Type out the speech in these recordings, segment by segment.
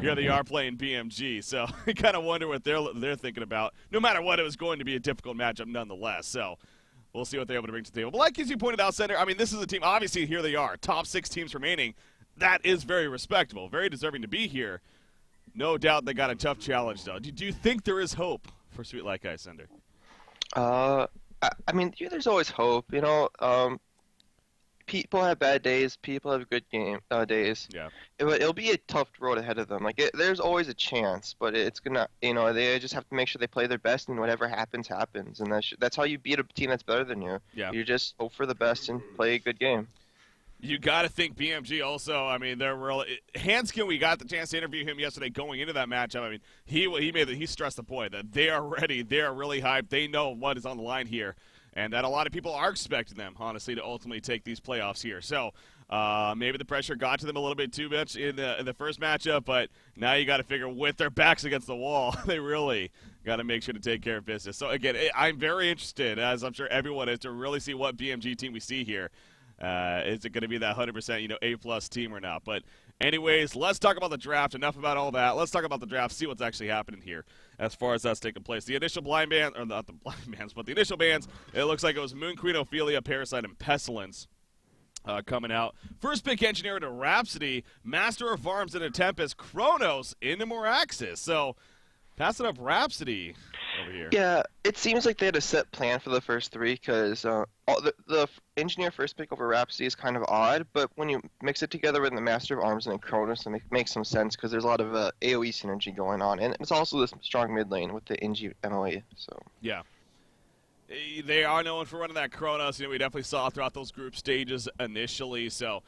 here they are playing BMG. So I kind of wonder what they're thinking about. No matter what, it was going to be a difficult matchup nonetheless. So we'll see what they're able to bring to the table. But like as you pointed out, Senator, I mean, this is a team. Obviously, here they are, top 6 teams remaining. That is very respectable, very deserving to be here. No doubt they got a tough challenge, though. Do you think there is hope for Sweet Like Ice, Sender? I mean, there's always hope. People have bad days. People have good days. Yeah. It'll be a tough road ahead of them. There's always a chance, but it's gonna, they just have to make sure they play their best, and whatever happens, happens. And that's how you beat a team that's better than you. Yeah. You just hope for the best and play a good game. You got to think BMG also. I mean, they're really Hanskin. We got the chance to interview him yesterday going into that matchup. I mean, he stressed the point that they are ready. They are really hyped. They know what is on the line here, and that a lot of people are expecting them, honestly, to ultimately take these playoffs here. So maybe the pressure got to them a little bit too much in the first matchup, but now you got to figure with their backs against the wall, they really got to make sure to take care of business. So again, I'm very interested, as I'm sure everyone is, to really see what BMG team we see here. Is it going to be that 100% A+ team or not? But anyways, let's talk about the draft. Enough about all that. Let's talk about the draft, see what's actually happening here as far as that's taking place. The initial blind band, or not the blind bands, but the initial bands, it looks like it was Moon Queen, Ophelia, Parasite, and Pestilence coming out. First pick engineer into Rhapsody, Master of Arms into Tempest, Kronos into Moraxis. So passing up Rhapsody over here. Yeah, it seems like they had a set plan for the first 3 because the engineer first pick over Rhapsody is kind of odd, but when you mix it together with the Master of Arms and then Cronus, it makes some sense because there's a lot of AoE synergy going on, and it's also this strong mid lane with the NG MOE. So yeah. They are known for running that Kronos. We definitely saw throughout those group stages initially. So,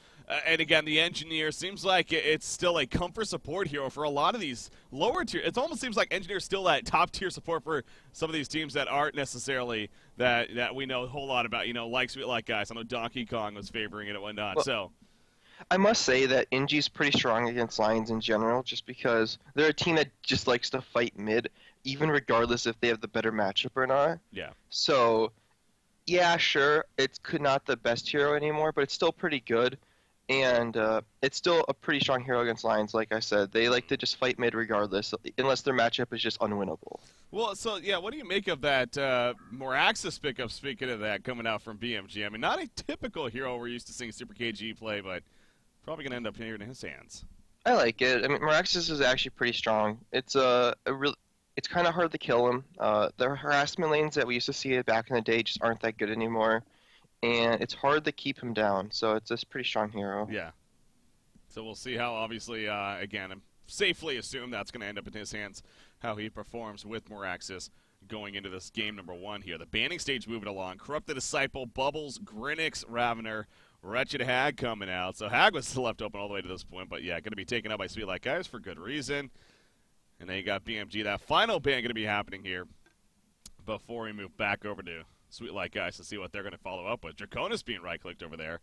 and again, the Engineer seems like it's still a comfort support hero for a lot of these lower tier. It almost seems like Engineer's still that top tier support for some of these teams that aren't necessarily that we know a whole lot about. Like Sweet Like Guys. I know Donkey Kong was favoring it and whatnot. Well, so. I must say that NG's pretty strong against Lions in general, just because they're a team that just likes to fight mid, even regardless if they have the better matchup or not. Yeah. So, yeah, sure, it's not the best hero anymore, but it's still pretty good, and it's still a pretty strong hero against Lions. Like I said, they like to just fight mid regardless, unless their matchup is just unwinnable. Well, so, yeah, what do you make of that Moraxis pickup, speaking of that, coming out from BMG? I mean, not a typical hero we're used to seeing Super KG play, but probably going to end up here in his hands. I like it. I mean, Moraxis is actually pretty strong. It's it's kind of hard to kill him. The harassment lanes that we used to see back in the day just aren't that good anymore, and it's hard to keep him down. So it's a pretty strong hero. Yeah. So we'll see how, obviously, again, I'm safely assume that's going to end up in his hands, how he performs with Moraxis going into this game number 1 here. The banning stage moving along. Corrupted Disciple, Bubbles, Grinix, Ravener, Wretched Hag coming out. So Hag was still left open all the way to this point, but yeah, going to be taken out by Sweet Like Guys for good reason. And then you got BMG. That final ban going to be happening here before we move back over to Sweet Like Guys to see what they're going to follow up with. Draconis being right-clicked over there.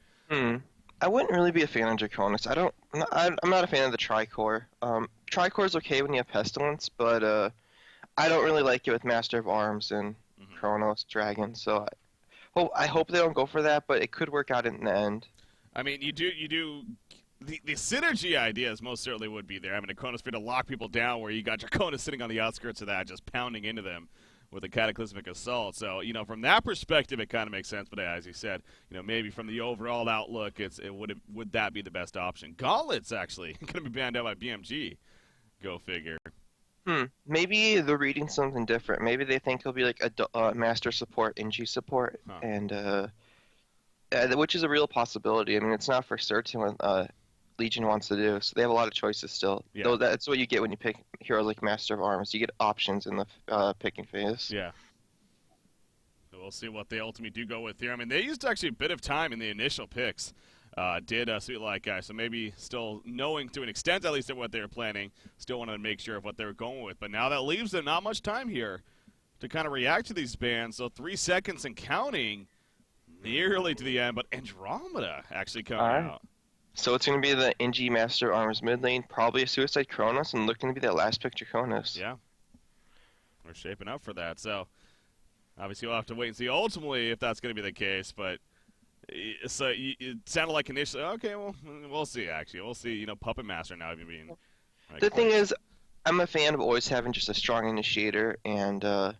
I wouldn't really be a fan of Draconis. I'm not a fan of the Tricore. Tricore's okay when you have Pestilence, but I don't really like it with Master of Arms and Kronos Dragon. So I hope they don't go for that, but it could work out in the end. I mean, you do. The synergy ideas most certainly would be there. I mean, a Kronos to lock people down where you got Draconis sitting on the outskirts of that, just pounding into them with a cataclysmic assault. So, from that perspective, it kind of makes sense. But as you said, maybe from the overall outlook, would that be the best option? Gauntlet's actually going to be banned out by BMG. Go figure. Maybe they're reading something different. Maybe they think he'll be like a master support, NG support, and which is a real possibility. I mean, it's not for certain what Legion wants to do, so they have a lot of choices still. Yeah. Though that's what you get when you pick heroes like Master of Arms. You get options in the picking phase. Yeah. So we'll see what they ultimately do go with here. I mean, they used actually a bit of time in the initial picks. Did Sweet Like Guy, so maybe still knowing to an extent at least at what they were planning, still wanted to make sure of what they were going with. But now that leaves them not much time here to kind of react to these bans. So 3 seconds and counting nearly to the end, but Andromeda actually coming out. So it's going to be the NG Master Arms mid lane, probably a Suicide Kronos, and looking to be that last pick Draconis. Yeah. We're shaping up for that. So obviously we'll have to wait and see ultimately if that's going to be the case, but it sounded like initially, okay, well, we'll see, actually. We'll see, Puppet Master now even being Right The thing click. is, I'm a fan of always having just a strong initiator, and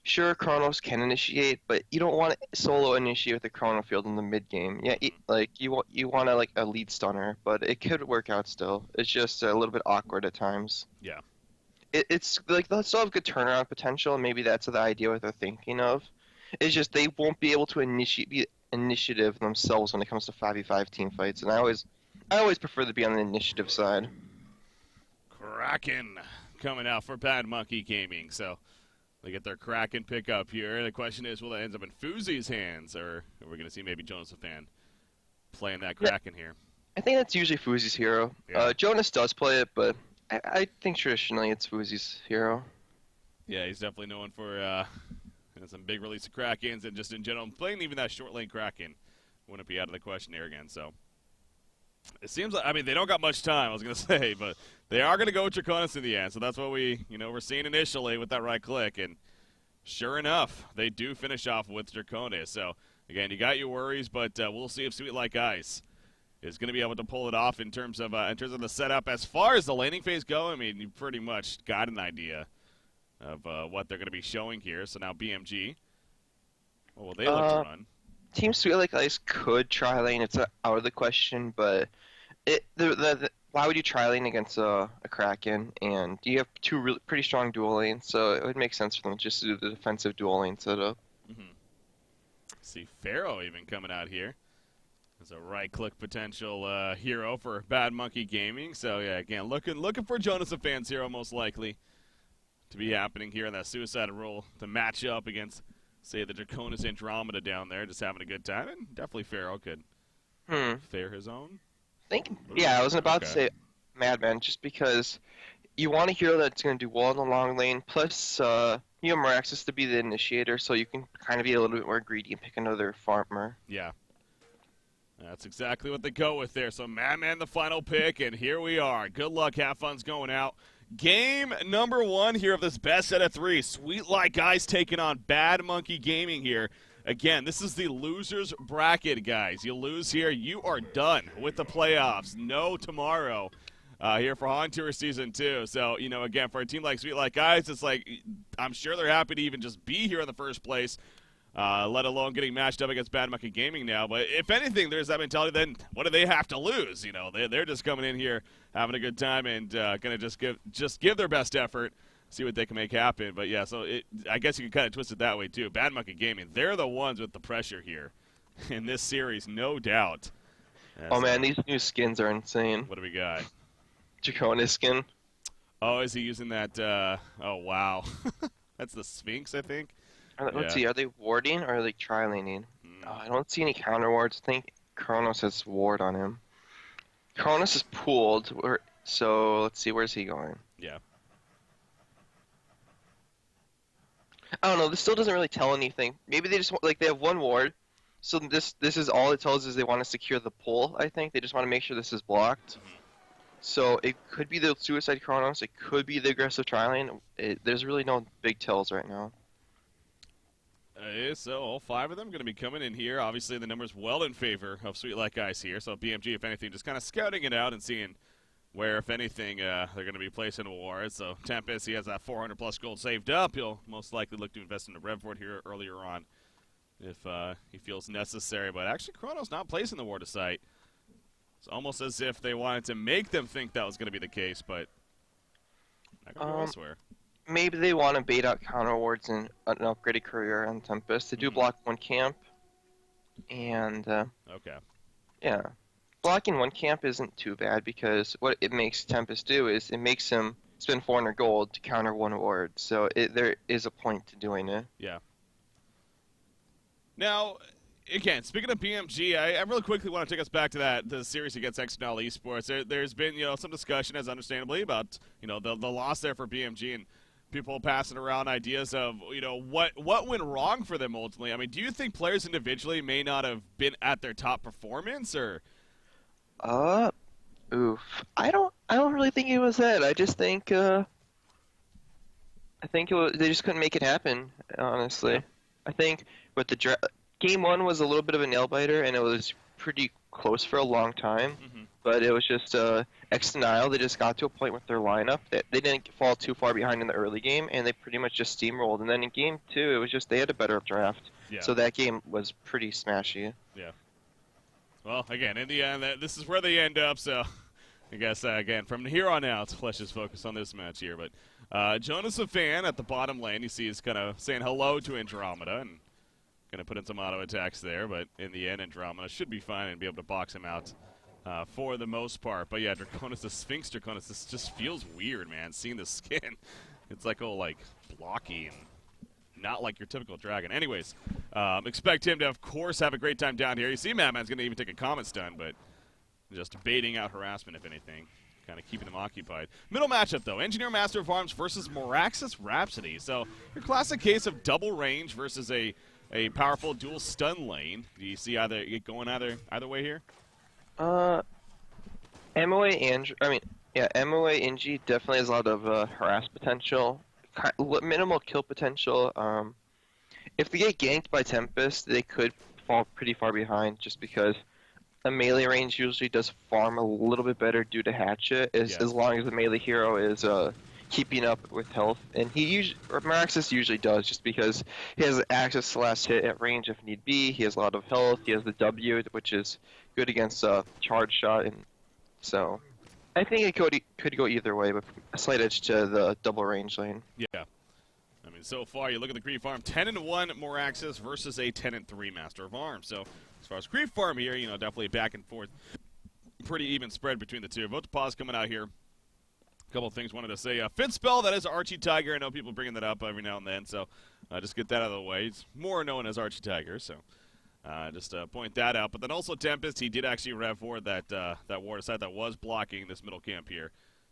sure, Chronos can initiate, but you don't want to solo initiate with the Chrono Field in the mid game. Yeah, like you want to like a lead stunner, but it could work out still. It's just a little bit awkward at times. Yeah. It's like they'll still have good turnaround potential, and maybe that's the idea what they're thinking of. It's just they won't be able to be initiative themselves when it comes to 5v5 team fights, and I always prefer to be on the initiative side. Kraken coming out for Bad Monkey Gaming. So they get their Kraken pickup here. The question is, will that end up in Fuzi's hands, or are we going to see maybe Jonas Fan playing that Yeah, Kraken here? I think that's usually Fuzi's hero. Yeah. Jonas does play it, but I think traditionally it's Fuzi's hero. Yeah, he's definitely known for some big release of Krakens and just in general playing even that short lane Kraken wouldn't be out of the question here again. So it seems like, I mean, they don't got much time, I was going to say, but they are going to go with Draconis in the end. So that's what we're seeing initially with that right click. And sure enough, they do finish off with Draconis. So again, you got your worries, but we'll see if Sweet Like Ice is going to be able to pull it off in terms of the setup. As far as the laning phase go, I mean, you pretty much got an idea of what they're going to be showing here. So now BMG, what will they look to run? Team Sweet Like Ice could try lane. It's out of the question, but why would you try lane against a Kraken? And you have two pretty strong dual lanes, so it would make sense for them just to do the defensive dual lane setup. Mm-hmm. See Pharaoh even coming out here as a right-click potential hero for Bad Monkey Gaming. So yeah, again, looking for Jonas a Fan's hero most likely to be happening here in that Suicide role to match up against, say, the Draconis Andromeda down there, just having a good time. And definitely Pharaoh could fare his own. I was about to say Madman, just because you want a hero that's going to do well in the long lane, plus you have more access to be the initiator, so you can kind of be a little bit more greedy and pick another farmer. Yeah. That's exactly what they go with there. So Madman the final pick, and here we are. Good luck, have fun's going out. Game number 1 here of this best set of 3. Sweet Like Ice taking on Bad Monkey Gaming here. Again, this is the losers bracket, guys. You lose here, you are done with the playoffs. No tomorrow here for HoN Tour Season 2. So, again, for a team like Sweet Like Ice, it's like I'm sure they're happy to even just be here in the first place, let alone getting matched up against Bad Monkey Gaming now. But if anything, there's that mentality, then what do they have to lose? They're just coming in here having a good time and going to just give their best effort, see what they can make happen. But, yeah, so I guess you can kind of twist it that way, too. Bad Monkey Gaming, they're the ones with the pressure here in this series, no doubt. Man, these new skins are insane. What do we got? Draconis skin. Oh, is he using that? Oh, wow. That's the Sphinx, I think. Let's see, are they warding or are they tri-laning? I don't see any counter wards. I think Kronos has ward on him. Kronos is pooled, so let's see, where's he going? Yeah. I don't know, this still doesn't really tell anything. Maybe they just, they have one ward, so this is all it tells is they want to secure the pool, I think. They just want to make sure this is blocked. So it could be the Suicide Kronos, it could be the aggressive tri-lane. There's really no big tells right now. So all 5 of them going to be coming in here. Obviously, the number's well in favor of Sweet Like Ice here. So BMG, if anything, just kind of scouting it out and seeing where, if anything, they're going to be placing war. So Tempest, he has that 400-plus gold saved up. He'll most likely look to invest in a Rev Fort here earlier on if he feels necessary. But actually, Chrono's not placing the war to sight. It's almost as if they wanted to make them think that was going to be the case, but not going to go elsewhere. Maybe they want to bait out counter wards and an upgraded career on Tempest. They do block one camp, and okay. Yeah, blocking one camp isn't too bad because what it makes Tempest do is it makes him spend 400 gold to counter one ward. So there is a point to doing it. Yeah. Now, again, speaking of BMG, I really quickly want to take us back to the series against External Esports. There's been some discussion, as understandably, about the loss there for BMG and people passing around ideas of what went wrong for them ultimately. I mean, do you think players individually may not have been at their top performance, or? Oof. I don't really think it was that. I just think they just couldn't make it happen. Honestly, Yeah. I think with Game 1 was a little bit of a nail biter, and it was pretty close for a long time. but it was just X denial. They just got to a point with their lineup that they didn't fall too far behind in the early game, and they pretty much just steamrolled. And then in game 2, it was just they had a better draft. Yeah. So that game was pretty smashy. Yeah. Well, again, in the end, this is where they end up, so I guess, again, from here on out, let's just focus on this match here. But Jonas, a fan at the bottom lane, you see, is kind of saying hello to Andromeda and going to put in some auto attacks there, but in the end, Andromeda should be fine and be able to box him out for the most part. But yeah, Draconis, the Sphinx Draconis, this just feels weird, man, seeing the skin. It's like, oh, like, blocky and not like your typical dragon. Anyways, expect him to, of course, have a great time down here. You see Madman's going to even take a comment stun, but just baiting out harassment, if anything. Kind of keeping them occupied. Middle matchup, though. Engineer Master of Arms versus Moraxis Rhapsody. So, your classic case of double range versus a powerful dual stun lane. Do you see it going either way here? MOA NG definitely has a lot of harass potential. Minimal kill potential. If they get ganked by Tempest, they could fall pretty far behind just because a melee range usually does farm a little bit better due to Hatchet, as long as the melee hero is keeping up with health. And Maraxis usually does, just because he has access to last hit at range if need be. He has a lot of health. He has the W, which is good against charge shot, and so I think it could go either way, but a slight edge to the double range lane. Yeah. I mean, so far, you look at the creep farm, 10-1 Moraxis versus a 10-3 Master of Arms. So, as far as creep farm here, definitely back and forth. Pretty even spread between the two. Vote to pause coming out here. A couple of things wanted to say. Fitspell, that is Archie Tiger. I know people bringing that up every now and then, so just get that out of the way. It's more known as Archie Tiger, so just point that out. But then also Tempest, he did actually rev ward that ward aside that was blocking this middle camp here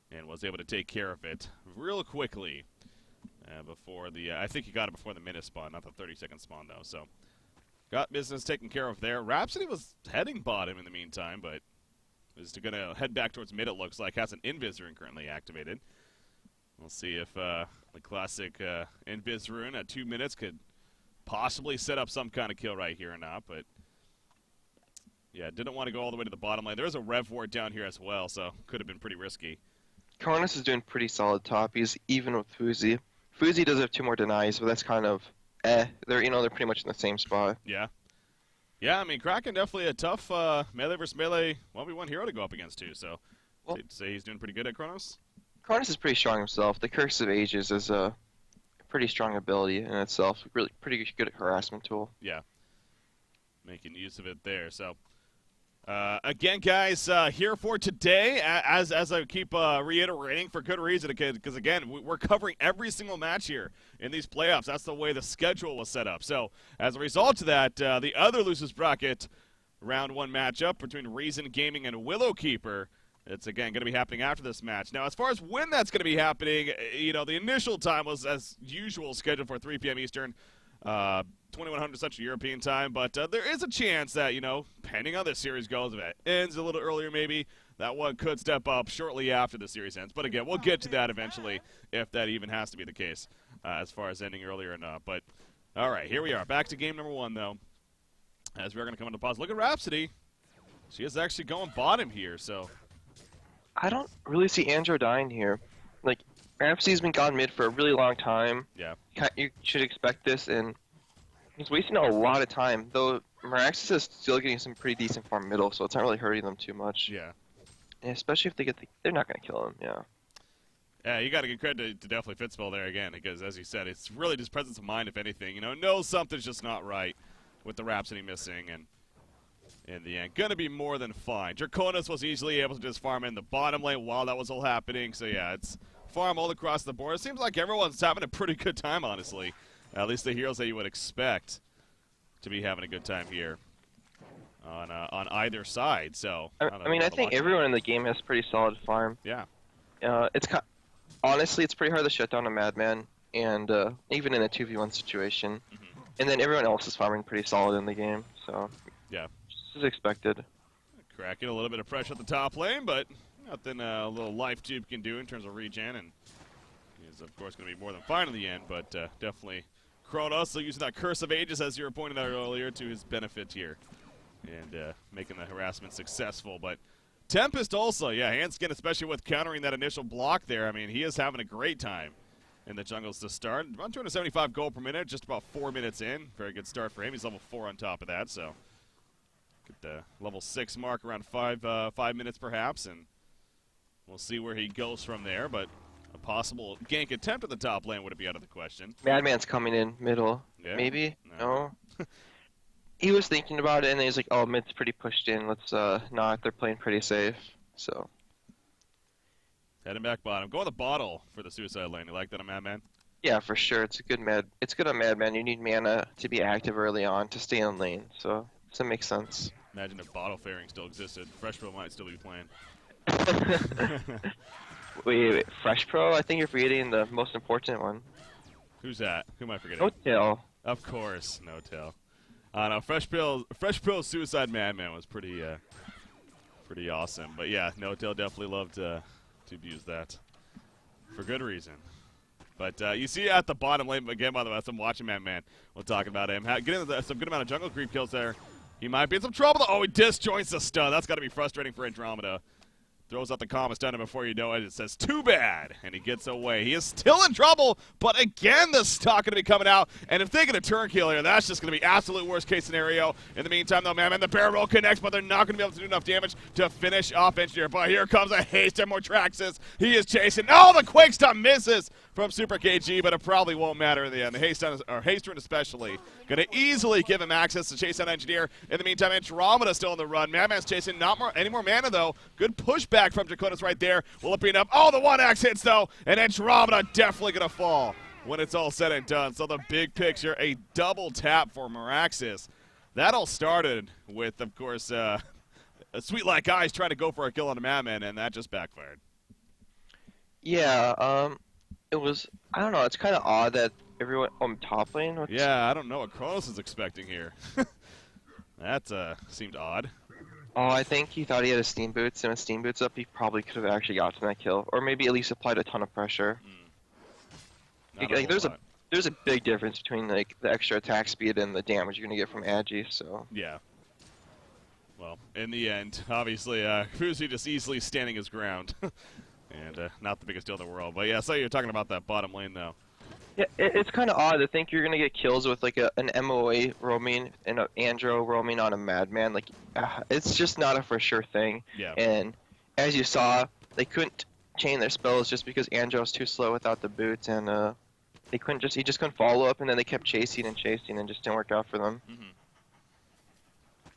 and was able to take care of it real quickly. Before the, I think he got it before the minute spawn, not the 30-second spawn though. So, got business taken care of there. Rhapsody was heading bottom in the meantime, but is going to head back towards mid. It looks like has an Invis rune currently activated. We'll see if the classic Invis rune at 2 minutes could possibly set up some kind of kill right here or not. But yeah, didn't want to go all the way to the bottom lane. There's a rev ward down here as well, so could have been pretty risky. Karnas is doing pretty solid top. He's even with Fuzi. Fuzi does have 2 more denies, but that's kind of They're they're pretty much in the same spot. Yeah. Yeah, I mean, Kraken definitely a tough melee versus melee 1v1 hero to go up against too. So, well, say he's doing pretty good at Kronos. Kronos is pretty strong himself. The Curse of Ages is a pretty strong ability in itself. Really pretty good harassment tool. Yeah. Making use of it there. So, again, guys, here for today, as I keep reiterating for good reason, because, again, we're covering every single match here in these playoffs. That's the way the schedule was set up. So, as a result of that, the other losers bracket round 1 matchup between Reason Gaming and Willowkeeper, it's, again, going to be happening after this match. Now, as far as when that's going to be happening, the initial time was, as usual, scheduled for 3 p.m. Eastern, 2100 Central European time, but there is a chance that, depending on this series goes, if it ends a little earlier maybe, that one could step up shortly after the series ends. But again, we'll get to that eventually if that even has to be the case as far as ending earlier or not. But, all right, here we are. Back to game number 1, though, as we're going to come into pause. Look at Rhapsody. She is actually going bottom here, so. I don't really see Andro dying here. Like, Rhapsody's been gone mid for a really long time. Yeah. You should expect this, and he's wasting a lot of time, though Meraxis is still getting some pretty decent farm middle, so it's not really hurting them too much. Yeah. And especially if they get they're not going to kill him, yeah. Yeah, you got to give credit to definitely Fitspell there again, because as you said, it's really just presence of mind, if anything. Knows something's just not right with the Rhapsody missing, and in the end, going to be more than fine. Draconis was easily able to just farm in the bottom lane while that was all happening, so yeah, it's farm all across the board. It seems like everyone's having a pretty good time, honestly. At least the heroes that you would expect to be having a good time here on either side. So I think everyone in the game has pretty solid farm. Yeah. Honestly, it's pretty hard to shut down a Madman, and even in a 2v1 situation. Mm-hmm. And then everyone else is farming pretty solid in the game, so yeah, just as expected. Cracking a little bit of pressure at the top lane, but nothing a little life tube can do in terms of regen, and is of course going to be more than fine in the end, but definitely Kronos still using that Curse of Ages, as you were pointing out earlier, to his benefit here, and making the harassment successful. But Tempest also, yeah, Hanskin, especially with countering that initial block there. I mean, he is having a great time in the jungles to start. Around 275 gold per minute, just about 4 minutes in. Very good start for him. He's level 4 on top of that, so get the level 6 mark around 5 minutes perhaps, and we'll see where he goes from there. But a possible gank attempt at the top lane would be out of the question. Madman's coming in middle. Yeah? Maybe? No. No. He was thinking about it, and then he's like, oh, mid's pretty pushed in. Let's not. They're playing pretty safe. So. Heading back bottom. Go on the bottle for the suicide lane. You like that on Madman? Yeah, for sure. It's good on Madman. You need mana to be active early on to stay in lane. So that makes sense. Imagine if bottle fairing still existed. Fresh Pro might still be playing. Wait. Fresh Pro? I think you're forgetting the most important one. Who's that? Who am I forgetting? No Tail. Of course, No Tail. No, Fresh Pro Suicide Madman was pretty awesome. But yeah, No Tail definitely loved to abuse that for good reason. But you see at the bottom lane again, by the way, as I'm watching Madman, we'll talk about him getting some good amount of jungle creep kills there. He might be in some trouble. Oh, he disjoints the stun. That's got to be frustrating for Andromeda. Throws out the comma stun, and before you know it, it says, too bad, and he gets away. He is still in trouble, but again, the stock going to be coming out, and if they get a turn kill here, that's just going to be absolute worst-case scenario. In the meantime, though, man, the barrel roll connects, but they're not going to be able to do enough damage to finish off Engineer. But here comes a haste and more Traxxas. He is chasing. Oh, the Quake Stun misses from Super KG, but it probably won't matter in the end. The haste run especially going to easily give him access to chase down Engineer. In the meantime, Andromeda still on the run. Madman's chasing any more mana, though. Good pushback from Draconis right there. Will it be enough? Oh, the 1x hits, though, and Andromeda definitely going to fall when it's all said and done. So the big picture, a double tap for Meraxis. That all started with, of course, a Sweet Like Eyes trying to go for a kill on a Madman, and that just backfired. Yeah, it was, I don't know, it's kind of odd that everyone on top lane. Yeah, I don't know what Kronos is expecting here. That seemed odd. Oh, I think he thought he had a Steam Boots, and with Steam Boots up, he probably could have actually gotten that kill. Or maybe at least applied a ton of pressure. Like, there's a big difference between like the extra attack speed and the damage you're going to get from Agi, so. Yeah. Well, in the end, obviously, Fuzi just easily standing his ground. And not the biggest deal in the world. But yeah, so you're talking about that bottom lane, though. Yeah, it's kind of odd to think you're going to get kills with like an MOA roaming and an Andro roaming on a Madman. Like, it's just not a for sure thing. Yeah. And as you saw, they couldn't chain their spells just because Andro's too slow without the boots, and he just couldn't follow up, and then they kept chasing and chasing and just didn't work out for them. Mm-hmm.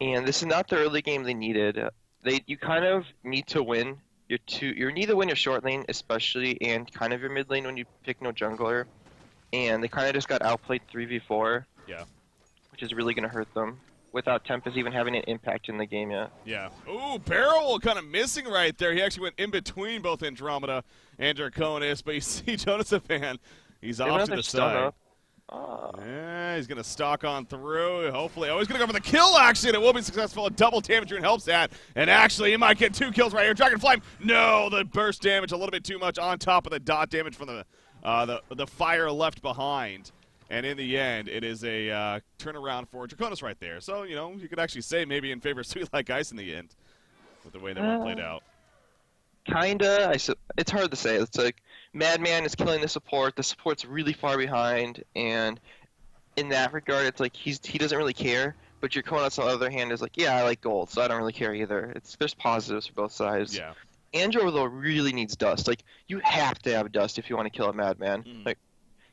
And this is not the early game they needed. You kind of need to win. You need to win your short lane, especially, and kind of your mid lane when you pick no jungler. And they kind of just got outplayed 3v4. Yeah. Which is really going to hurt them, without Tempest even having an impact in the game yet. Yeah. Ooh, Barrel kind of missing right there. He actually went in between both Andromeda and Draconis, but you see Jonathan, he's off to the side. Yeah, he's going to stalk on through. Hopefully. Oh, he's going to go for the kill, actually, and it will be successful. A double damage rune helps that. And actually, he might get 2 kills right here. Dragonflame, no, the burst damage a little bit too much on top of the dot damage from the fire left behind. And in the end, it is a turnaround for Draconis right there. So, you know, you could actually say maybe in favor of Sweet Like Ice in the end with the way that one played out. Kinda. It's hard to say. It's like Madman is killing the support. The support's really far behind, and in that regard, it's like he doesn't really care. But Draconis, on the other hand, is like, yeah, I like gold, so I don't really care either. There's positives for both sides. Yeah. Andro, though, really needs dust. Like, you have to have dust if you want to kill a Madman. Like,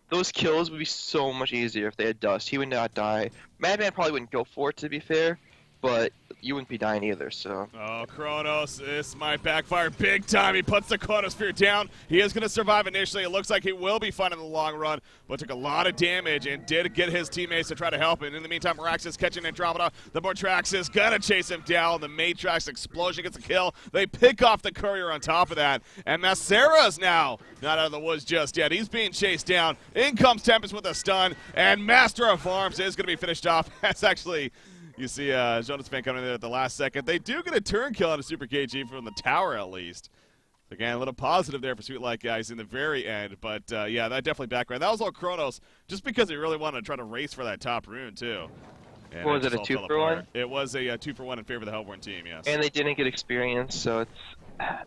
those kills would be so much easier if they had dust. He would not die. Madman probably wouldn't go for it, to be fair, but you wouldn't be dying either, so. Oh, Kronos, this might backfire big time. He puts the Chronosphere down. He is going to survive initially. It looks like he will be fine in the long run, but took a lot of damage and did get his teammates to try to help him. In the meantime, Meraxis catching Andromeda. The Mortrax is going to chase him down. The Matrax explosion gets a kill. They pick off the Courier on top of that, and Macera's now not out of the woods just yet. He's being chased down. In comes Tempest with a stun, and Master of Arms is going to be finished off. That's actually... You see Jonas Fan coming in there at the last second. They do get a turn kill on a Super KG from the tower, at least. Again, a little positive there for Sweet Like Guys in the very end. But, yeah, that definitely background. That was all Kronos, just because he really wanted to try to race for that top rune, too. And What was just it, a all 2 fell for apart. 1? It was a 2-for-1 in favor of the Hellborn team, yes. And they didn't get experience, so it's...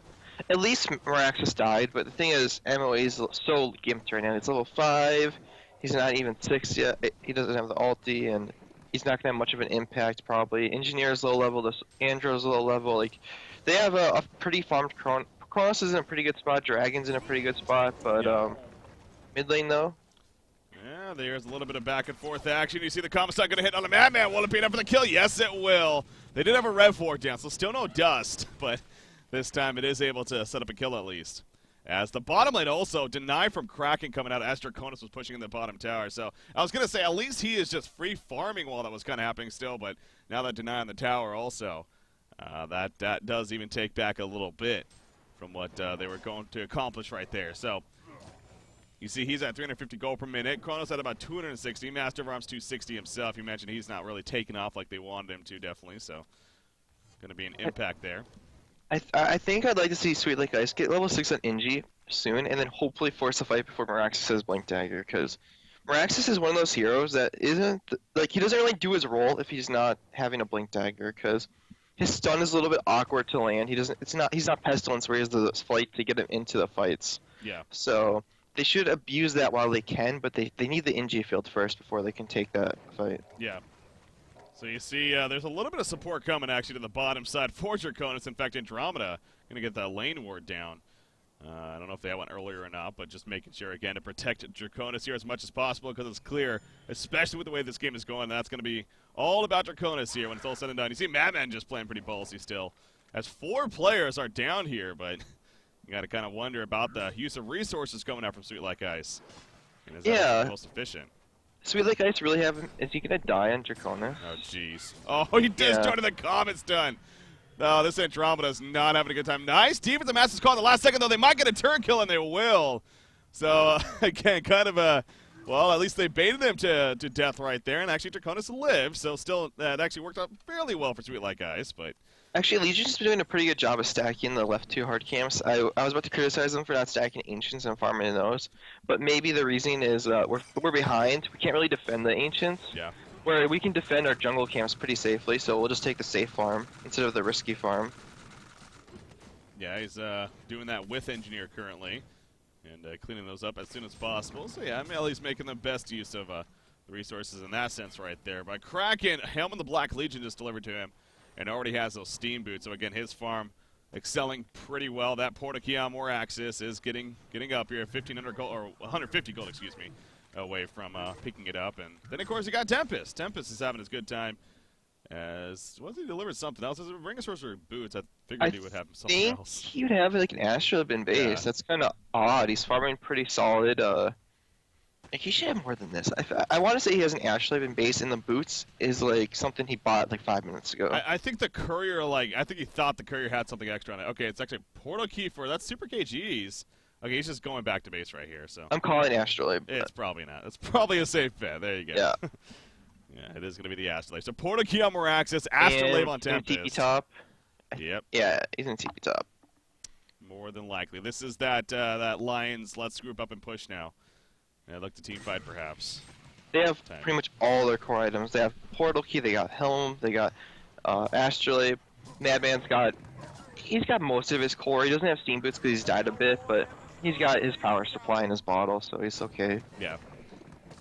At least Miraxis died, but the thing is, MOA is so gimped right now. He's level 5, he's not even 6 yet, he doesn't have the ulti, and he's not going to have much of an impact, probably. Engineer's low level, this Andro's low level, like, they have a pretty farmed Kronos is in a pretty good spot, Dragon's in a pretty good spot, but, Yeah. mid lane, though, Yeah, there's a little bit of back and forth action. You see the Comstock going to hit on the Madman. Will it be enough for the kill? Yes, it will. They did have a Rev 4 down, so still no dust, but this time it is able to set up a kill at least. As the bottom lane also denied from Kraken coming out as Draconis was pushing in the bottom tower. So I was going to say at least he is just free farming while that was kind of happening still, but now that deny on the tower also, that does even take back a little bit from what they were going to accomplish right there. So you see he's at 350 gold per minute. Kronos at about 260. Master of Arms 260 himself. You mentioned he's not really taking off like they wanted him to, definitely. So going to be an impact there. I think I'd like to see Sweet Lake Ice get level 6 on Inji soon, and then hopefully force a fight before Miraxis has Blink Dagger, because Miraxis is one of those heroes that isn't, like, he doesn't really do his role if he's not having a Blink Dagger, because his stun is a little bit awkward to land. He's not Pestilence where he has the flight to get him into the fights. Yeah. So they should abuse that while they can, but they need the Inji field first before they can take that fight. Yeah. So you see there's a little bit of support coming actually to the bottom side for Draconis. In fact, Andromeda going to get that lane ward down. I don't know if they had one earlier or not, but just making sure, again, to protect Draconis here as much as possible because it's clear, especially with the way this game is going, that's going to be all about Draconis here when it's all said and done. You see Madman just playing pretty ballsy still, as 4 players are down here, but you got to kind of wonder about the use of resources coming out from Sweet Like Ice. And is that the most efficient? Sweet Lake Ice really is he gonna die on Draconis? Oh, jeez. Oh, he just joined the comments done. No, this Andromeda's not having a good time. Nice defensive master's call in the last second, though. They might get a turn kill, and they will. So, again, kind of a, well, at least they baited him to death right there, and actually Draconis lived, so still, that actually worked out fairly well for Sweet Like Ice, but... Actually, Legion's been doing a pretty good job of stacking the left 2 hard camps. I was about to criticize them for not stacking Ancients and farming those, but maybe the reasoning is we're behind. We can't really defend the Ancients. Yeah. Where we can defend our jungle camps pretty safely, so we'll just take the safe farm instead of the risky farm. Yeah, he's doing that with Engineer currently, and cleaning those up as soon as possible. So yeah, Melly's making the best use of the resources in that sense right there. But Kraken, Helm and the Black Legion just delivered to him, and already has those steam boots. So again, his farm excelling pretty well. That Portakey on more axis is getting up here, 1,500 gold, or 150 gold, excuse me, away from picking it up. And then, of course, you got Tempest. Tempest is having his good time. As he delivered something else. As a Ring of Sorcerer boots, I figured he would have something else. I think he would have like an Astrolab base. Yeah. That's kind of odd. He's farming pretty solid. Like he should have more than this. I want to say he has an Astrolab base, and the boots is like something he bought like 5 minutes ago. I think the courier, I think he thought the courier had something extra on it. Okay, it's actually Portal Key for that's Super KGs. Okay, he's just going back to base right here. So I'm calling Astrolab. It's probably not. It's probably a safe bet. There you go. Yeah. Yeah, it is going to be the Astrolabe. So Portal Key on Miraxis, Astrolabe on Tempest. TP top. Yep. Yeah, he's in TP top. More than likely. This is that Lions let's group up and push now. Yeah, look to team fight perhaps. They have pretty much all their core items. They have Portal Key, they got Helm, they got Astrolabe. Madman's got most of his core. He doesn't have Steam Boots because he's died a bit, but he's got his power supply in his bottle, so he's okay. Yeah.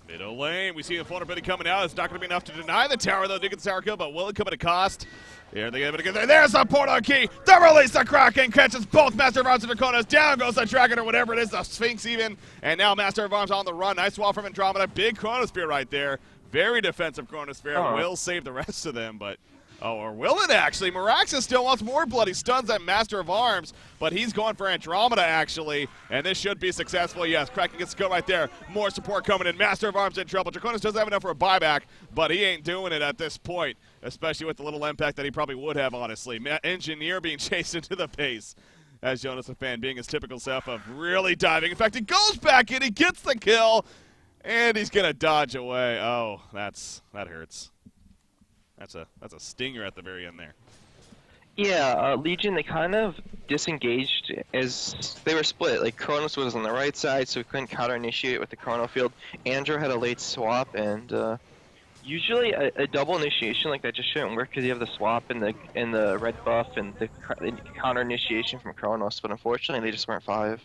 Middle lane, we see the vulnerability coming out. It's not going to be enough to deny the tower, though. They get the tower kill, but will it come at a cost? Here they get it again. There's the Portal Key. The release of Kraken catches both Master of Arms and Draconis. Down goes the Dragon or whatever it is, the Sphinx even. And now Master of Arms on the run. Nice wall from Andromeda. Big Chronosphere right there. Very defensive Chronosphere. Will save the rest of them, but... Oh, or will it actually? Miraxis still wants more bloody stuns at Master of Arms, but he's going for Andromeda actually, and this should be successful. Yes, Kraken gets to go right there. More support coming in. Master of Arms in trouble. Draconis doesn't have enough for a buyback, but he ain't doing it at this point, especially with the little impact that he probably would have, honestly. Engineer being chased into the pace, as Jonas the Fan being his typical self of really diving. In fact, he goes back in, he gets the kill, and he's going to dodge away. Oh, that hurts. That's a stinger at the very end there. Yeah, Legion, they kind of disengaged as they were split. Like, Kronos was on the right side, so he couldn't counter-initiate with the Chrono Field. Andrew had a late swap, and Usually a double initiation like that just shouldn't work because you have the swap and the red buff and the counter initiation from Kronos, but unfortunately they just weren't 5.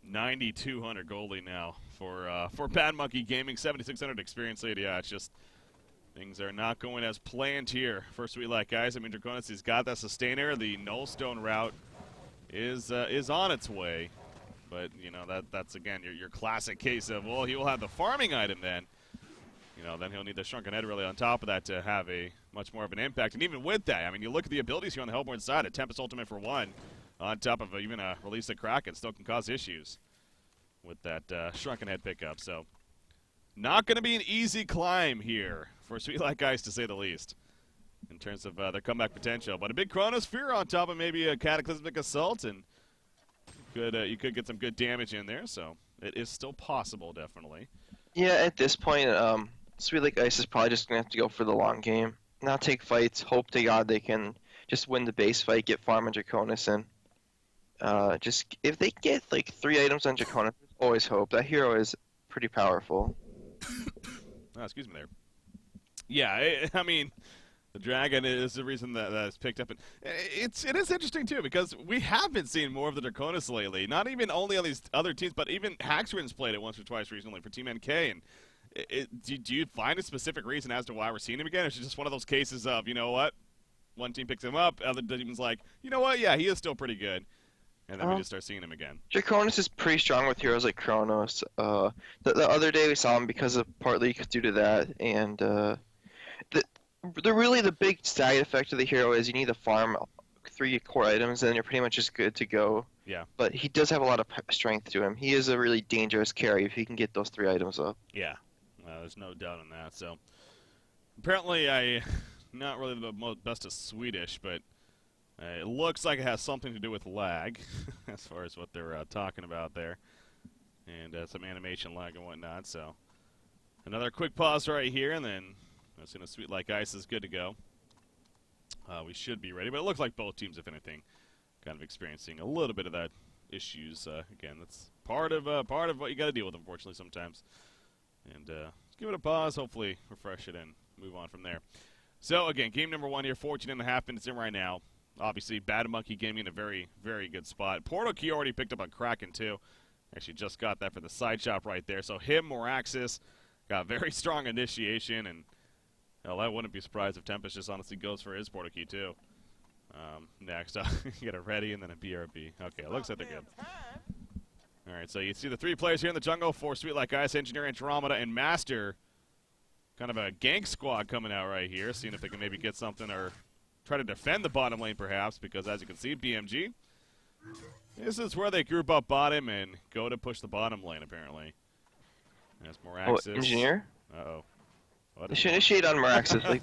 9,200 goldie now for Bad Monkey Gaming, 7,600 experience lead. Yeah, it's just things are not going as planned here for Sweet Like Guys. I mean, Draconis, he's got that sustainer. The Nullstone route is on its way, but you know that's again your classic case of, well, he will have the farming item then. You know, then he'll need the Shrunken Head really on top of that to have a much more of an impact. And even with that, I mean, you look at the abilities here on the Hellborn side, a Tempest Ultimate for 1, on top of even a Release of Kraken, still can cause issues with that Shrunken Head pickup. So, not going to be an easy climb here for Sweet Like Guys, to say the least, in terms of their comeback potential. But a big Chronosphere on top of maybe a Cataclysmic Assault, and you could get some good damage in there. So, it is still possible, definitely. Yeah, at this point, Sweet Like Ice is probably just going to have to go for the long game. Not take fights, hope to God they can just win the base fight, get farm and Draconis in. Just if they get like 3 items on Draconis, always hope. That hero is pretty powerful. Oh, excuse me there. Yeah, I mean, the Dragon is the reason that it's picked up. And it is interesting, too, because we have been seeing more of the Draconis lately. Not even only on these other teams, but even Haxrin's played it once or twice recently for Team NK. And do you find a specific reason as to why we're seeing him again? Or is it just one of those cases of, you know what, one team picks him up, other team's like, you know what, yeah, he is still pretty good. And then we just start seeing him again. Draconis is pretty strong with heroes like Kronos. The other day we saw him because of partly due to that, and really the big side effect of the hero is you need to farm 3 core items, and then you're pretty much just good to go. Yeah. But he does have a lot of strength to him. He is a really dangerous carry if he can get those 3 items up. Yeah, there's no doubt on that. So apparently, I'm not really the best of Swedish, but it looks like it has something to do with lag, as far as what they're talking about there, and some animation lag and whatnot. So another quick pause right here, and then as soon as Sweet Like Ice is good to go, we should be ready. But it looks like both teams, if anything, kind of experiencing a little bit of that issues. Again, that's part of what you got to deal with, unfortunately, sometimes. And let's give it a pause, hopefully refresh it and move on from there. So again, game number 1 here, 14.5 minutes in right now. Obviously, Bad Monkey Gaming in a very, very good spot. Portal Key already picked up on Kraken, too. Actually, just got that for the side shop right there. So him, Moraxis, got very strong initiation, and hell, I wouldn't be surprised if Tempest just honestly goes for his Portal Key, too. Next, you get a Ready and then a BRB. Okay, it looks like they're good. All right, so you see the 3 players here in the jungle for Sweet Like Ice, Engineer, Andromeda, and Master. Kind of a gank squad coming out right here, seeing if they can maybe get something or try to defend the bottom lane, perhaps, because as you can see, BMG, this is where they group up bottom and go to push the bottom lane, apparently. That's Moraxis. Oh, Engineer? Uh-oh. They should initiate on Moraxis.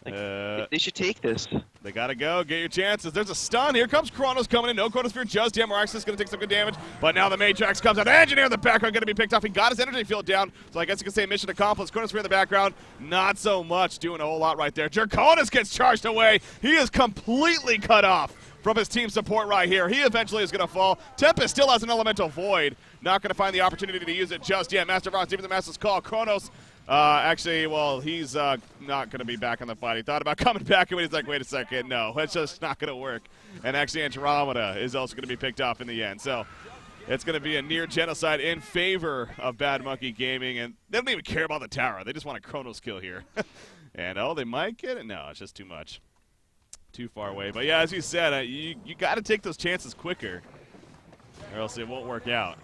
They should take this. They gotta go. Get your chances. There's a stun. Here comes Kronos coming in. No Chronosphere just yet. Moraxis is gonna take some good damage. But now the Matrix comes out. Engineer in the background gonna be picked off. He got his energy field down. So I guess you can say mission accomplished. Chronosphere in the background. Not so much. Doing a whole lot right there. Draconis gets charged away. He is completely cut off from his team support right here. He eventually is gonna fall. Tempest still has an Elemental Void. Not gonna find the opportunity to use it just yet. Master Vox, even the Master's call. Kronos. Actually, well, he's not going to be back on the fight. He thought about coming back, and he's like, wait a second, no, it's just not going to work. And actually, Andromeda is also going to be picked off in the end. So it's going to be a near genocide in favor of Bad Monkey Gaming, and they don't even care about the tower. They just want a Chronos kill here. And, they might get it. No, it's just too much. Too far away. But, yeah, as you said, you got to take those chances quicker, or else it won't work out.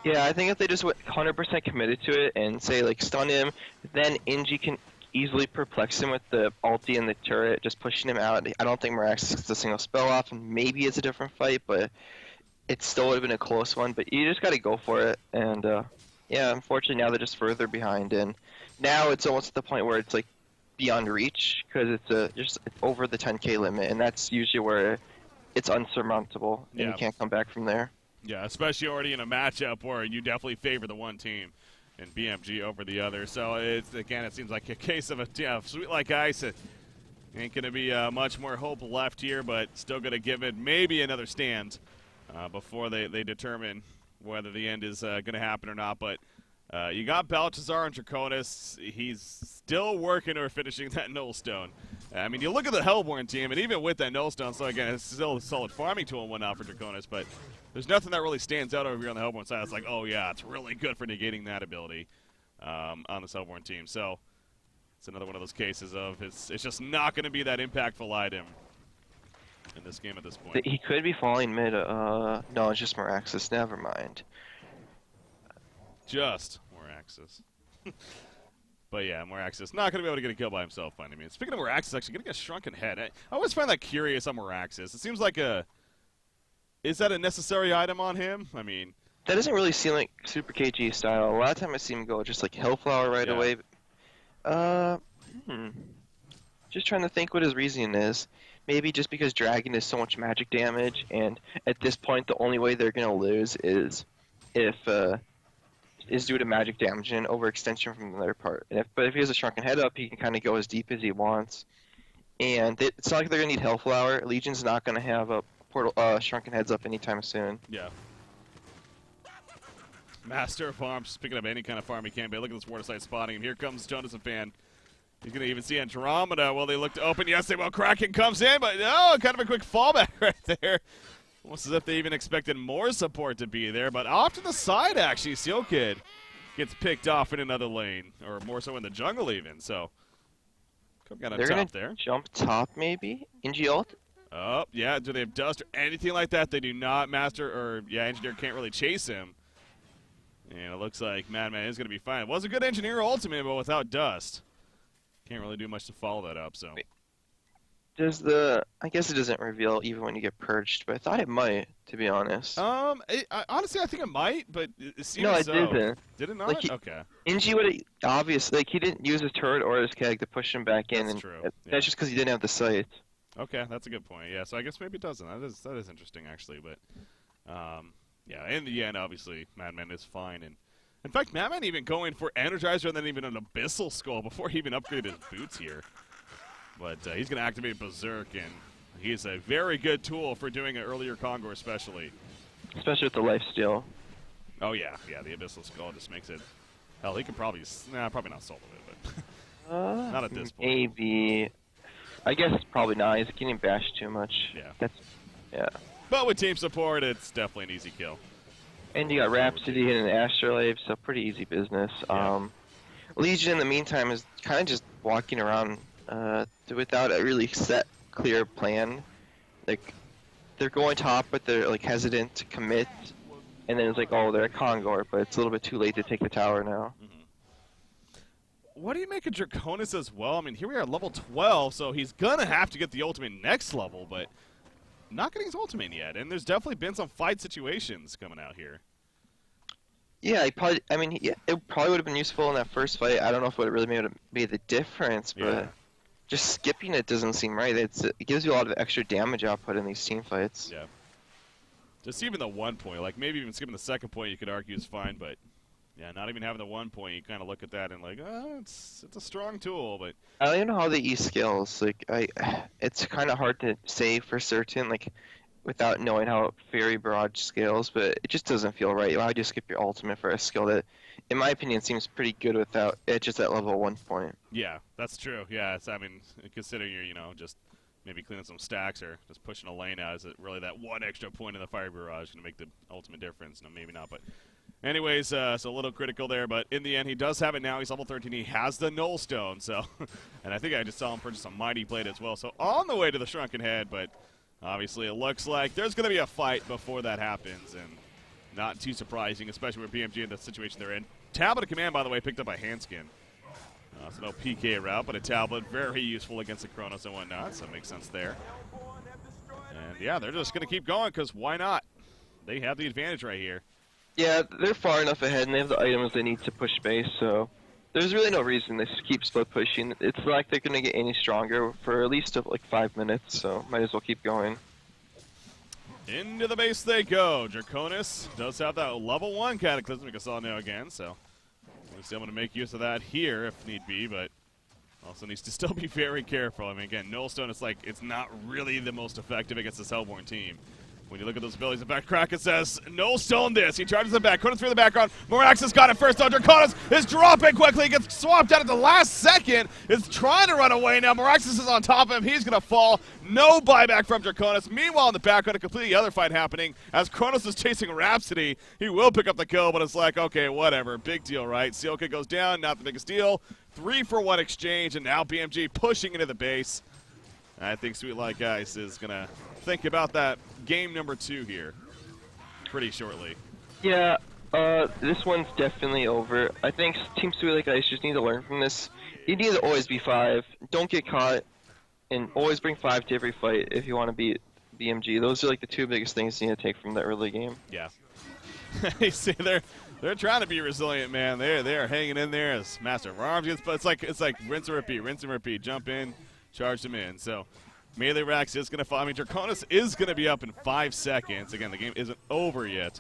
Yeah, I think if they just went 100% committed to it and say, like, stun him, then Inji can easily perplex him with the ulti and the turret, just pushing him out. I don't think Moraxis gets a single spell off, and maybe it's a different fight, but it still would have been a close one. But you just got to go for it. And, yeah, unfortunately, now they're just further behind. And now it's almost at the point where it's, like, beyond reach, because it's over the 10K limit, and that's usually where it's unsurmountable, and you can't come back from there. Yeah, especially already in a matchup where you definitely favor the one team and BMG over the other. So, it seems like a case of a Sweet Like Ice. It ain't going to be much more hope left here, but still going to give it maybe another stand before they determine whether the end is going to happen or not. But You got Baltazar and Draconis. He's still working or finishing that Nullstone. I mean, you look at the Hellborn team, and even with that Nullstone, so again, it's still a solid farming tool and whatnot for Draconis, but there's nothing that really stands out over here on the Hellborn side. It's like, oh yeah, it's really good for negating that ability on this Hellborn team. So it's another one of those cases of it's just not going to be that impactful item in this game at this point. He could be falling mid. No, it's just Meraxis. Never mind. Just more access. But yeah, more access. Not going to be able to get a kill by himself by any means. Speaking of more access, actually going to get a shrunken head. I always find that curious on Meraxis. It seems like is that a necessary item on him? I mean, that doesn't really seem like Super KG style. A lot of time I see him go just like Hellflower right away. Just trying to think what his reasoning is. Maybe just because Dragon is so much magic damage, and at this point the only way they're going to lose is due to magic damage and overextension from the other part. But if he has a Shrunken Head up, he can kind of go as deep as he wants. And it's not like they're going to need Hellflower. Legion's not going to have a Shrunken Heads up anytime soon. Yeah. Master of Farms, picking up any kind of farm he can. But look at this waterside spotting, and here comes Jonas and Fan. He's going to even see Andromeda. Well, they look to open. Yes, they will. Kraken comes in, but no, kind of a quick fallback right there. Almost as if they even expected more support to be there. But off to the side, actually, Seal Kid gets picked off in another lane, or more so in the jungle even. So, got on top there. Jump top, maybe? Ingi ult? Oh, yeah. Do they have dust or anything like that? They do not. Master, or, yeah, Engineer can't really chase him. And it looks like Madman is going to be fine. It was a good Engineer ultimate, but without dust. Can't really do much to follow that up, so. I guess it doesn't reveal even when you get purged, but I thought it might, to be honest. Honestly, I think it might, but it seems no, it so. didn't. Did it not? Like Okay. Ingi would obviously, he didn't use his turret or his keg to push him back in. That's true. That's just because he didn't have the sight. Okay, that's a good point. Yeah, so I guess maybe it doesn't. That is interesting, actually, but yeah, in the end, obviously, Madman is fine, and in fact, Madman even going for Energizer and then even an Abyssal Skull before he even upgraded his boots here. But he's going to activate Berserk, and he's a very good tool for doing an earlier Kongor especially. Especially with the lifesteal. Oh, yeah. Yeah, the Abyssal Skull just makes it... Hell, he could probably... Nah, probably not solo it, but... not at this point. Maybe. I guess probably not. He's getting bashed too much. Yeah. Yeah. But with team support, it's definitely an easy kill. And you got Rhapsody and an Astrolabe, so pretty easy business. Yeah. Legion, in the meantime, is kind of just walking around without a really set, clear plan. Like, they're going top, but they're like hesitant to commit. And then it's like, oh, they're at Kongor, but it's a little bit too late to take the tower now. Mm-hmm. What do you make of Draconis as well? I mean, here we are at level 12, so he's going to have to get the ultimate next level, but not getting his ultimate yet. And there's definitely been some fight situations coming out here. Yeah, it probably would have been useful in that first fight. I don't know if it would have really made the difference, but just skipping it doesn't seem right. It gives you a lot of extra damage output in these team fights. Yeah. Just even the 1 point, like maybe even skipping the second point, you could argue is fine, but yeah, not even having the 1 point, you kind of look at that and like, it's a strong tool, but I don't even know how they use skills. Like, it's kind of hard to say for certain, like, without knowing how Fairy Barrage scales, but it just doesn't feel right. Why would you skip your ultimate for a skill that, in my opinion, seems pretty good without it just at level 1 point? Yeah, that's true. Yeah, I mean, considering you're, just maybe cleaning some stacks or just pushing a lane out, is it really that one extra point in the Fire Barrage going to make the ultimate difference? No, maybe not, but anyways, so a little critical there, but in the end, he does have it now. He's level 13. He has the Nullstone, so, and I think I just saw him purchase a Mighty Blade as well, so on the way to the Shrunken Head, but obviously, it looks like there's going to be a fight before that happens, and not too surprising, especially with BMG in the situation they're in. Tablet of Command, by the way, picked up by Hanskin. So no PK route, but a tablet, very useful against the Chronos and whatnot, so it makes sense there. And yeah, they're just going to keep going, because why not? They have the advantage right here. Yeah, they're far enough ahead, and they have the items they need to push base, so there's really no reason they just keep split pushing. It's like they're going to get any stronger for at least like 5 minutes, so might as well keep going. Into the base they go. Draconis does have that level 1 Cataclysmic Assault now again, so we're still going to make use of that here if need be, but also needs to still be very careful. I mean, again, Nullstone, it's like it's not really the most effective against this Hellborn team. When you look at those abilities, in fact, Kraken says, no stone this. He charges it back. Kronos through the background. Morax has got it first. Draconis is dropping quickly. He gets swapped out at the last second. Is trying to run away now. Moraxis is on top of him. He's going to fall. No buyback from Draconis. Meanwhile, in the background, a completely other fight happening as Kronos is chasing Rhapsody. He will pick up the kill, but it's like, okay, whatever. Big deal, right? Sealka goes down. Not the biggest deal. 3-for-1 exchange, and now BMG pushing into the base. I think Sweet Like Ice is going to think about that game number 2 here pretty shortly. Yeah, this one's definitely over. I think Team Sweet Like Ice just need to learn from this. You need to always be 5. Don't get caught, and always bring 5 to every fight if you want to beat BMG. Those are like the 2 biggest things you need to take from the early game. Yeah. You see, they're trying to be resilient, man. They are hanging in there as Master of Arms gets, but it's like rinse and repeat, jump in. Charge them in. So Melee Rax is going to fall. I mean, Draconis is going to be up in 5 seconds. Again, the game isn't over yet,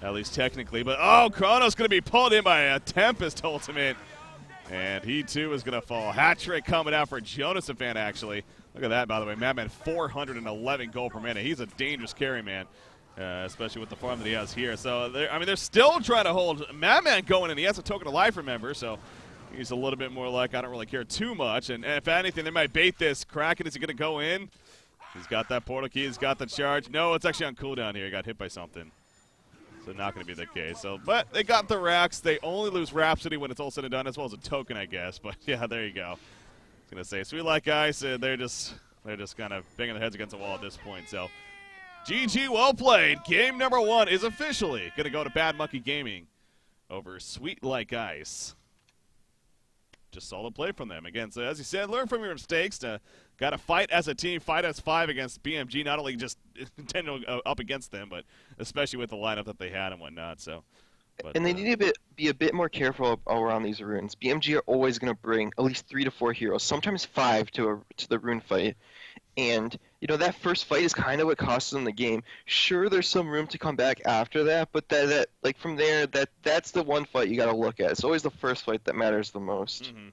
at least technically. But, oh, Kronos going to be pulled in by a Tempest ultimate. And he, too, is going to fall. Hat trick coming out for Jonas Fan, actually. Look at that, by the way. Madman, 411 gold per minute. He's a dangerous carry, man, especially with the farm that he has here. So, they're still trying to hold Madman going, and he has a token of life, remember. So, he's a little bit more like, I don't really care too much. And if anything, they might bait this. Kraken, is he going to go in? He's got that portal key. He's got the charge. No, it's actually on cooldown here. He got hit by something. So not going to be the case. So, but they got the Rax. They only lose Rhapsody when it's all said and done, as well as a token, I guess. But, yeah, there you go. I was going to say, Sweet Like Ice, they're just kind of banging their heads against the wall at this point. So, GG, well played. Game number 1 is officially going to go to Bad Monkey Gaming over Sweet Like Ice. Just solid play from them. Again, so as you said, learn from your mistakes. Got to fight as a team, fight as 5 against BMG. Not only just up against them, but especially with the lineup that they had and whatnot. So, and they need to be a bit more careful around these runes. BMG are always going to bring at least 3 to 4 heroes, sometimes 5 to the rune fight. And, you know, that first fight is kind of what costs them the game. Sure, there's some room to come back after that, but that like from there, that's the one fight you got to look at. It's always the first fight that matters the most. Mm-hmm.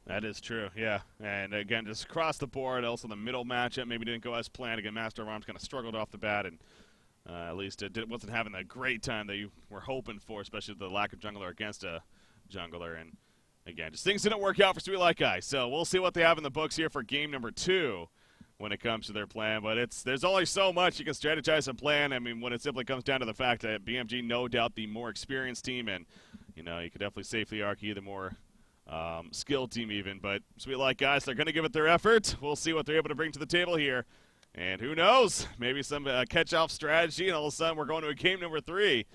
That is true, yeah. And again, just across the board, also the middle matchup maybe didn't go as planned. Again, Master of Arms kind of struggled off the bat, and at least it wasn't having the great time that you were hoping for, especially the lack of jungler against a jungler. And again, just things didn't work out for Sweet Like Ice. So we'll see what they have in the books here for game number 2. When it comes to their plan, but there's only so much you can strategize and plan. I mean, when it simply comes down to the fact that BMG, no doubt, the more experienced team, and you know, you could definitely safely argue the more skilled team even. But Sweet Like Guys, they're going to give it their effort. We'll see what they're able to bring to the table here, and who knows, maybe some catch-off strategy, and all of a sudden we're going to a game number 3.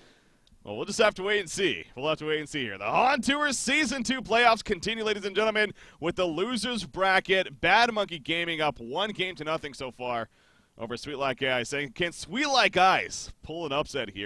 Well, we'll just have to wait and see. We'll have to wait and see here. The HoN Tour Season 2 playoffs continue, ladies and gentlemen, with the losers bracket. Bad Monkey Gaming up 1-0 so far over Sweet Like Ice. Can Sweet Like Ice pull an upset here?